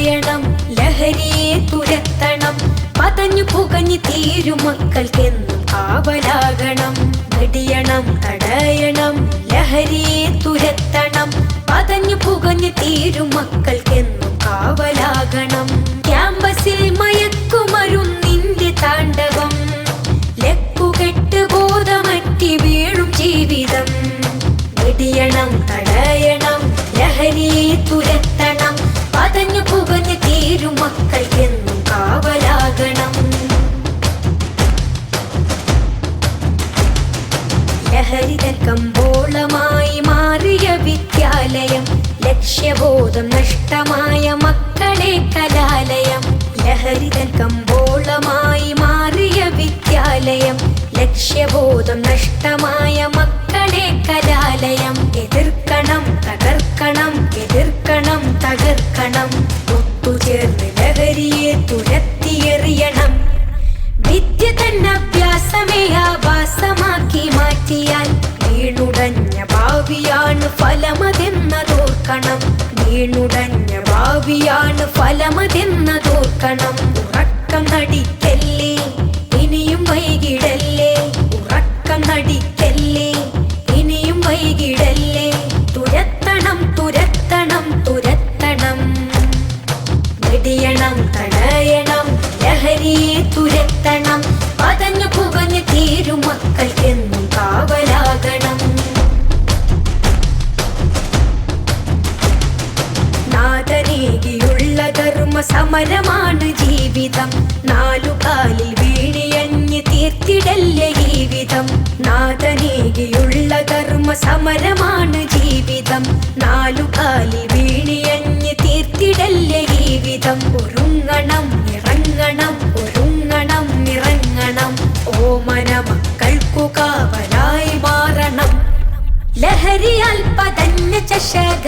തടയണം, ലഹരിയെ തുരത്തണം. പതഞ്ഞു പുകഞ്ഞു തീരും മക്കൾക്കെന്നും കാവലാകണം. വെടിയണം, തടയണം, ലഹരിയെ തുരത്തണം. പതഞ്ഞു പുകഞ്ഞു തീരും മക്കൾക്കെന്നും കാവലാകണം. ക്യാമ്പസിൽ മയക്കുമരുന്നിന്റെ താണ്ഡവം, ലക്കുകെട്ട് ബോധമറ്റി വീഴും ജീവിതം. വെടിയണം, തടയണം, ലഹരിയെ തുരത്തണം. പതഞ്ഞു പുകഞ്ഞു തീരും മക്കൾക്കെന്നും കാവലാകണം. ലഹരിതൻ കമ്പോളമായി മാറിയ വിദ്യാലയം, ലക്ഷ്യബോധം നഷ്ടമായ മക്കളെ കലാലയം. ലഹരിതൻ കമ്പോളമായി മാറിയ വിദ്യാലയം, ലക്ഷ്യബോധം നഷ്ടമായ മക്കളെ കലാലയം. എതിർക്കണം, തകർക്കണം, എതിർക്കണം, തകർക്കണം. ഒത്തുചേർന്ന് ലഹരിയെ തുരത്തിയെറിയണം. വിദ്യ തന്നെ അഭ്യാസമേ ആഭാസമാക്കി മാറ്റിയാൽ വീണുടഞ്ഞ ഭാവിയാണ് ഫലമതെന്നതോർക്കണം. വീണുടഞ്ഞ ഭാവിയാണ് ഫലമതെന്നതോർക്കണം. ഉറക്കം നടിക്കല്ലേ, ഇനിയും വൈകിടല്ലേ. ഉറക്കം നടിക്കല്ലേ, ഇനിയും വൈകിടല്ലേ. തുരത്തണം, തുരത്തണം, തുരത്തണം. വെടിയണം, തടയണം, ലഹരിയെ തുരത്തണം. പതഞ്ഞു പുകഞ്ഞു തീരും മക്കൾക്കെന്നും കാവലാകണം. നാദനേകിയുള്ള ധർമ്മ സമരമാണ് ജീവിതം. നാലുകാലിൽ വീണിയഞ്ഞ് തീർത്തിടല്ലേ ജീവിതം. നാദനേകിയുള്ള ധർമ്മ സമരമാണ് ജീവിതം. നാലുകാലിൽ വീണിയഞ്ഞ് തീർത്തിടല്ലേ ജീവിതം. ഒരുങ്ങണം, ഇറങ്ങണം, ഒരുങ്ങണം, ഇറങ്ങണം. ഓമന മക്കൾക്കു കാവലായി മാറണം. ലഹരിയാൽ പതഞ്ഞ ചഷക